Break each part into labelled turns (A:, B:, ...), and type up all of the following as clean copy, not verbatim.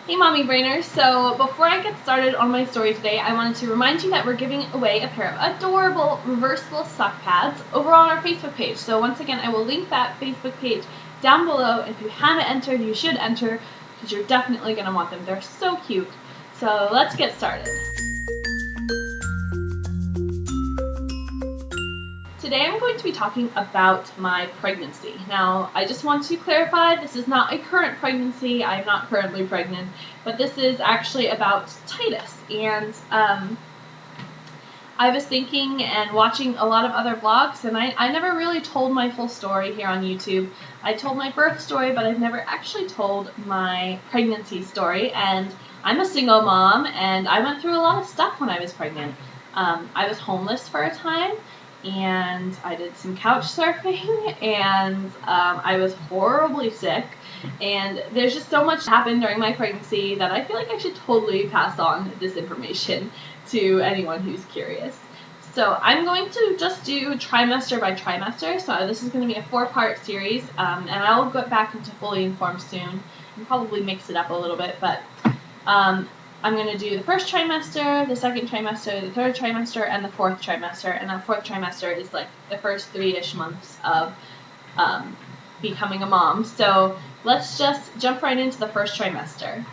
A: Hey Mommy Brainers! So before I get started on my story today, I wanted to remind you that we're giving away a pair of adorable reversible sock pads over on our Facebook page. So once again, I will link that Facebook page down below. If you haven't entered, you should enter because you're definitely going to want them. They're so cute. So let's get started. Today I'm going to be talking about my pregnancy. Now, I just want to clarify, this is not a current pregnancy. I'm not currently pregnant, but this is actually about Titus. And I was thinking and watching a lot of other vlogs, and I never really told my full story here on YouTube. I told my birth story, but I've never actually told my pregnancy story. And I'm a single mom, and I went through a lot of stuff when I was pregnant. I was homeless for a time, and I did some couch surfing, and I was horribly sick, and there's just so much happened during my pregnancy that I feel like I should totally pass on this information to anyone who's curious. So I'm going to just do trimester by trimester, so this is going to be a 4-part series, and I'll get back into Fully Informed soon, and probably mix it up a little bit, but I'm going to do the first trimester, the second trimester, the third trimester, and the fourth trimester. And that fourth trimester is like the first 3-ish months of becoming a mom. So let's just jump right into the first trimester.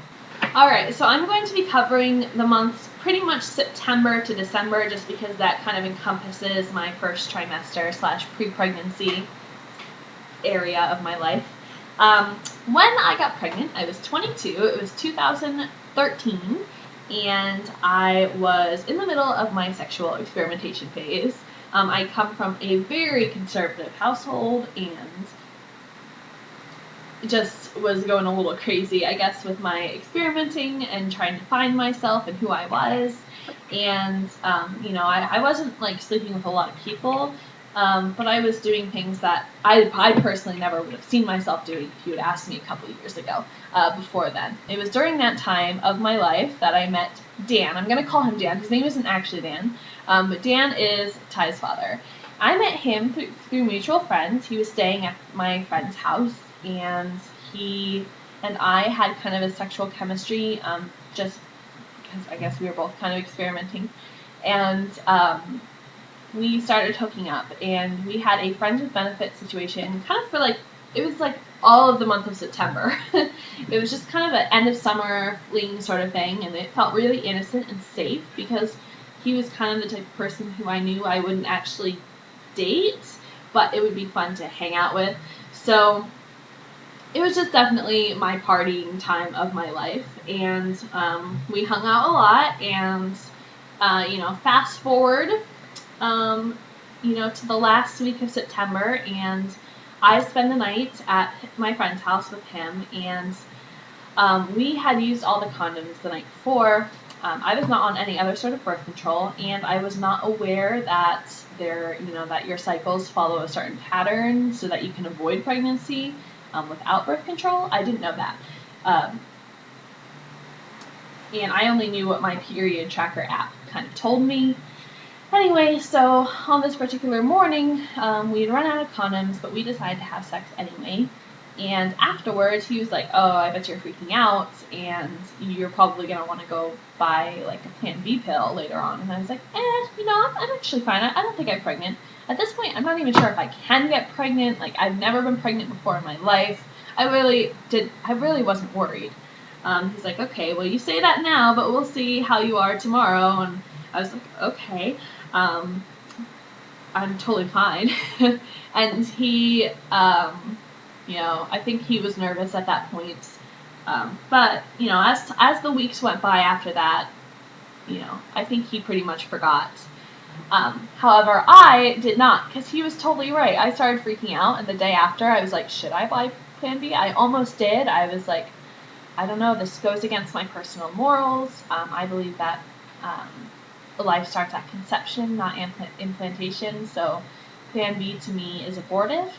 A: Alright, so I'm going to be covering the months pretty much September to December, just because that kind of encompasses my first trimester / pre-pregnancy area of my life. When I got pregnant, I was 22. It was 2013, and I was in the middle of my sexual experimentation phase. I come from a very conservative household and just was going a little crazy, I guess, with my experimenting and trying to find myself and who I was. And, I wasn't like sleeping with a lot of people. But I was doing things that I personally never would have seen myself doing if you had asked me a couple of years ago, before then. It was during that time of my life that I met Dan. I'm going to call him Dan. His name isn't actually Dan, but Dan is Ty's father. I met him through mutual friends. He was staying at my friend's house, and he and I had kind of a sexual chemistry, just because I guess we were both kind of experimenting. And we started hooking up, and we had a friends with benefits situation kind of for it was like all of the month of September. It was just kind of an end of summer fling sort of thing, and it felt really innocent and safe because he was kind of the type of person who I knew I wouldn't actually date, but it would be fun to hang out with. So it was just definitely my partying time of my life, and we hung out a lot, and fast forward to the last week of September, and I spent the night at my friend's house with him, and we had used all the condoms the night before. I was not on any other sort of birth control, and I was not aware that that your cycles follow a certain pattern so that you can avoid pregnancy without birth control. I didn't know that. And I only knew what my period tracker app kind of told me. Anyway, so on this particular morning, we had run out of condoms, but we decided to have sex anyway. And afterwards, he was like, "Oh, I bet you're freaking out, and you're probably going to want to go buy like a Plan B pill later on." And I was like, I'm actually fine. I don't think I'm pregnant. At this point, I'm not even sure if I can get pregnant. Like, I've never been pregnant before in my life. I really wasn't worried. He's like, "Okay, well, you say that now, but we'll see how you are tomorrow." And I was like, "Okay. I'm totally fine." And he, I think he was nervous at that point. But, as the weeks went by after that, I think he pretty much forgot. However, I did not, because he was totally right. I started freaking out, and the day after, I was like, should I buy Plan B? I almost did. I was like, I don't know, this goes against my personal morals. I believe that life starts at conception, not implantation, so Plan B to me is abortive.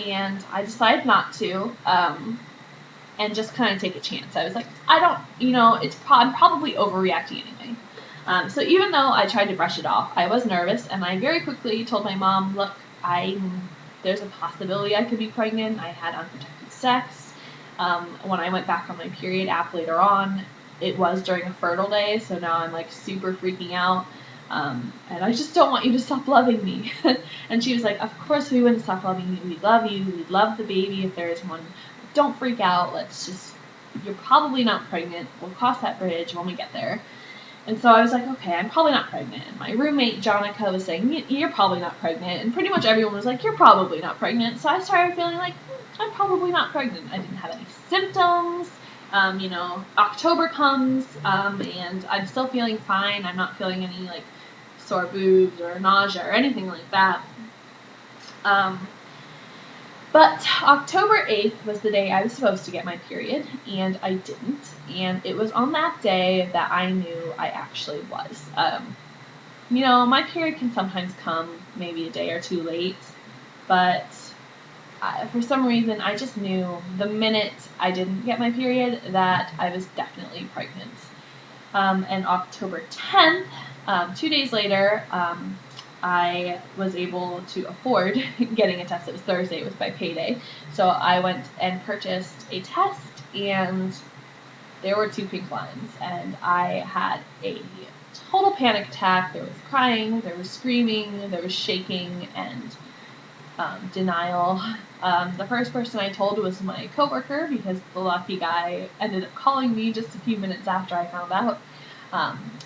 A: And I decided not to, and just kind of take a chance. I was like, I'm probably overreacting anyway. So even though I tried to brush it off, I was nervous, and I very quickly told my mom, "Look, there's a possibility I could be pregnant. I had unprotected sex. When I went back on my period app later on, it was during a fertile day, so now I'm like super freaking out. And I just don't want you to stop loving me. And she was like, of course we wouldn't stop loving you. We love you. We love the baby if there is one. Don't freak out. You're probably not pregnant. We'll cross that bridge when we get there. And so I was like, okay, I'm probably not pregnant. And my roommate, Jonica, was saying, you're probably not pregnant. And pretty much everyone was like, you're probably not pregnant. So I started feeling like, I'm probably not pregnant. I didn't have any symptoms. October comes, and I'm still feeling fine. I'm not feeling any, like, sore boobs or nausea or anything like that. But October 8th was the day I was supposed to get my period, and I didn't. And it was on that day that I knew I actually was. My period can sometimes come maybe a day or two late, but for some reason I just knew the minute I didn't get my period that I was definitely pregnant. And October 10th, 2 days later, I was able to afford getting a test. It was Thursday, it was by payday. So I went and purchased a test, and there were 2 pink lines, and I had a total panic attack. There was crying, there was screaming, there was shaking, and denial. The first person I told was my coworker, because the lucky guy ended up calling me just a few minutes after I found out.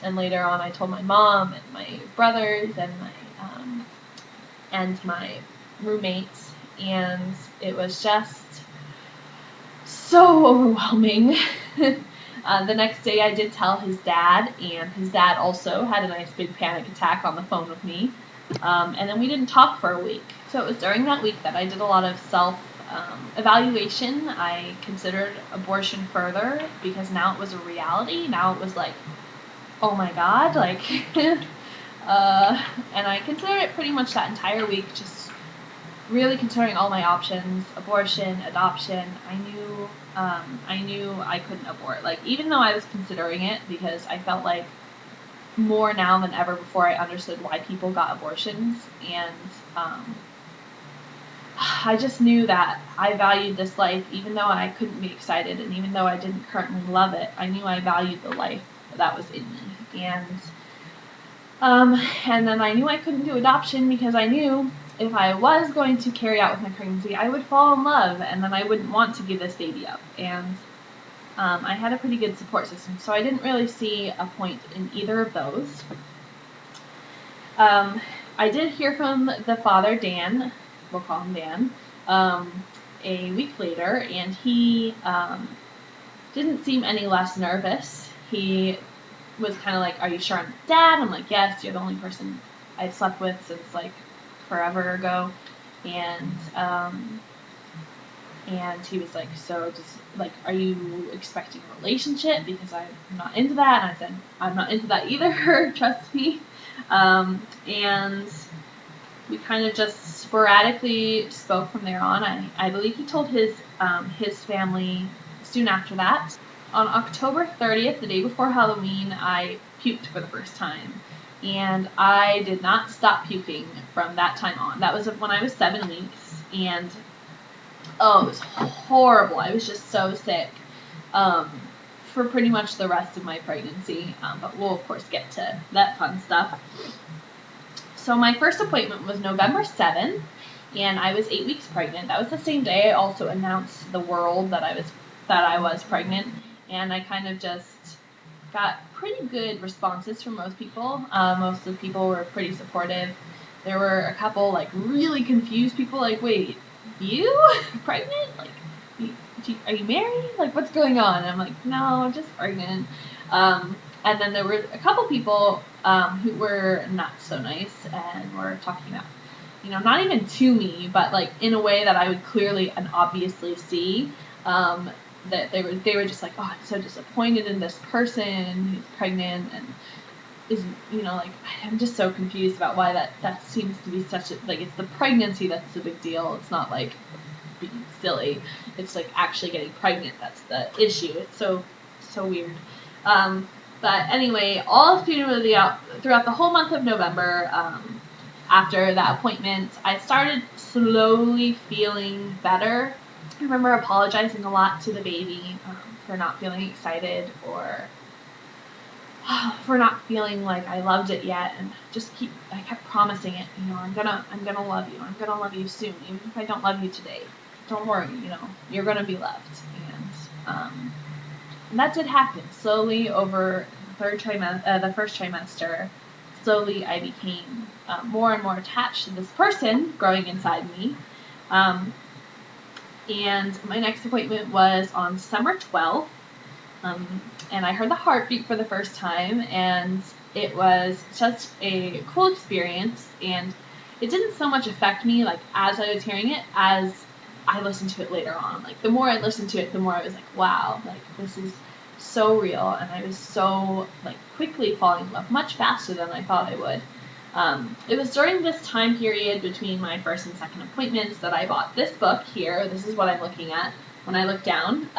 A: And later on, I told my mom and my brothers and my roommates, and it was just so overwhelming. The next day, I did tell his dad, and his dad also had a nice big panic attack on the phone with me. And then we didn't talk for a week. So it was during that week that I did a lot of self-evaluation. I considered abortion further, because now it was a reality. Now it was like, oh my God, like, and I considered it pretty much that entire week, just really considering all my options: abortion, adoption. I knew I couldn't abort. Like, even though I was considering it, because I felt like more now than ever before I understood why people got abortions, and I just knew that I valued this life, even though I couldn't be excited, and even though I didn't currently love it. I knew I valued the life that was in me, and then I knew I couldn't do adoption, because I knew if I was going to carry out with my pregnancy, I would fall in love, and then I wouldn't want to give this baby up. And I had a pretty good support system, so I didn't really see a point in either of those. I did hear from the father, Dan, we'll call him Dan, a week later, and he didn't seem any less nervous. He was kind of like, are you sure I'm dad? I'm like, yes, you're the only person I've slept with since, like, forever ago. And he was like, so just, like, are you expecting a relationship? Because I'm not into that. And I said, I'm not into that either, trust me. And we kind of just sporadically spoke from there on. I believe he told his family soon after that. On October 30th, the day before Halloween, I puked for the first time. And I did not stop puking from that time on. That was when I was 7 weeks. And it was horrible. I was just so sick for pretty much the rest of my pregnancy. But we'll, of course, get to that fun stuff. So my first appointment was November 7th, and I was 8 weeks pregnant. That was the same day I also announced to the world that I was pregnant. And I kind of just got pretty good responses from most people. Most of the people were pretty supportive. There were a couple, like, really confused people, like, wait, you? Pregnant? Like, are you married? Like, what's going on? And I'm like, no, I'm just pregnant. And then there were a couple people who were not so nice and were talking about, not even to me, but, like, in a way that I would clearly and obviously see, that they were just like, oh, I'm so disappointed in this person who's pregnant and is, like, I'm just so confused about why that seems to be such a, like, it's the pregnancy that's the big deal. It's not, like, being silly. It's, like, actually getting pregnant that's the issue. It's so weird. But anyway, all throughout the whole month of November, after that appointment, I started slowly feeling better. I remember apologizing a lot to the baby for not feeling excited or for not feeling like I loved it yet, and I kept promising it, I'm gonna love you. I'm gonna love you soon, even if I don't love you today. Don't worry, you're gonna be loved. And that did happen slowly over the first trimester. Slowly, I became more and more attached to this person growing inside me. And my next appointment was on December 12th. And I heard the heartbeat for the first time, and it was such a cool experience, and it didn't so much affect me, like, as I was hearing it, as I listened to it later on. Like, the more I listened to it, the more I was like, wow, like, this is so real, and I was so, like, quickly falling in love, much faster than I thought I would. It was during this time period between my first and second appointments that I bought this book here. This is what I'm looking at when I look down.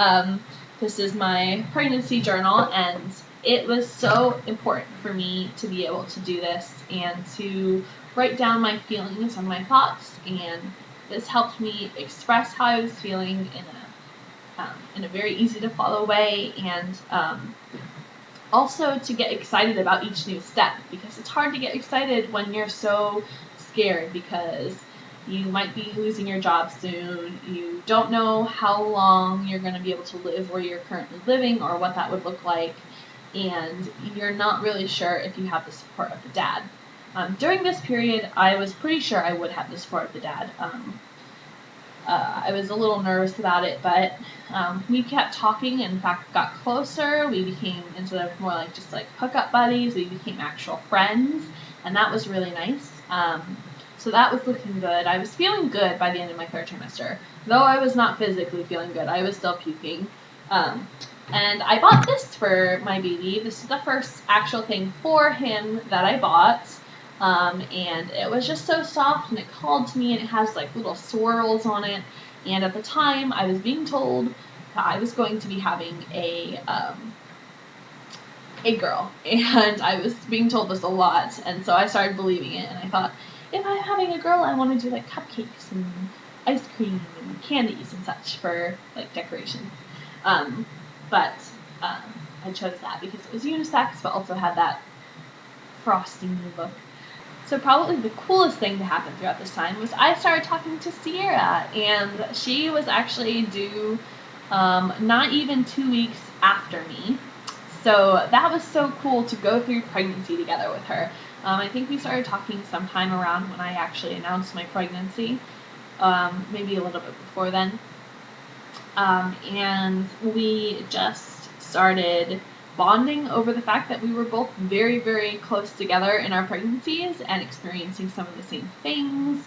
A: This is my pregnancy journal, and it was so important for me to be able to do this and to write down my feelings and my thoughts, and this helped me express how I was feeling in a very easy to follow way, and also to get excited about each new step, because it's hard to get excited when you're so scared, because you might be losing your job soon, you don't know how long you're going to be able to live where you're currently living or what that would look like, and you're not really sure if you have the support of the dad. During this period, I was pretty sure I would have the support of the dad. I was a little nervous about it, but we kept talking, and in fact got closer. We became, instead of more like just like hookup buddies, we became actual friends, and that was really nice. So that was looking good. I was feeling good by the end of my third trimester. Though I was not physically feeling good, I was still puking. And I bought this for my baby. This is the first actual thing for him that I bought. And it was just so soft, and it called to me, and it has like little swirls on it. And at the time, I was being told that I was going to be having a girl, and I was being told this a lot, and so I started believing it, and I thought, if I'm having a girl, I want to do like cupcakes and ice cream and candies and such for like decoration. But I chose that because it was unisex, but also had that frosting look. So probably the coolest thing to happen throughout this time was I started talking to Sierra, and she was actually due not even 2 weeks after me. So that was so cool to go through pregnancy together with her. I think we started talking sometime around when I actually announced my pregnancy, maybe a little bit before then. And we just started bonding over the fact that we were both very, very close together in our pregnancies and experiencing some of the same things.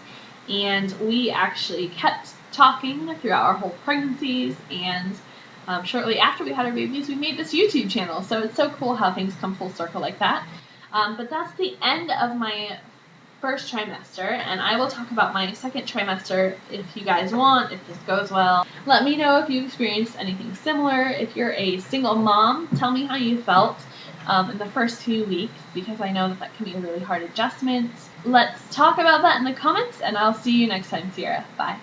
A: And we actually kept talking throughout our whole pregnancies, and shortly after we had our babies, we made this YouTube channel. So it's so cool how things come full circle like that. But that's the end of my first trimester, and I will talk about my second trimester if you guys want, if this goes well. Let me know if you experienced anything similar. If you're a single mom, tell me how you felt in the first few weeks, because I know that can be a really hard adjustment. Let's talk about that in the comments, and I'll see you next time, Sierra. Bye.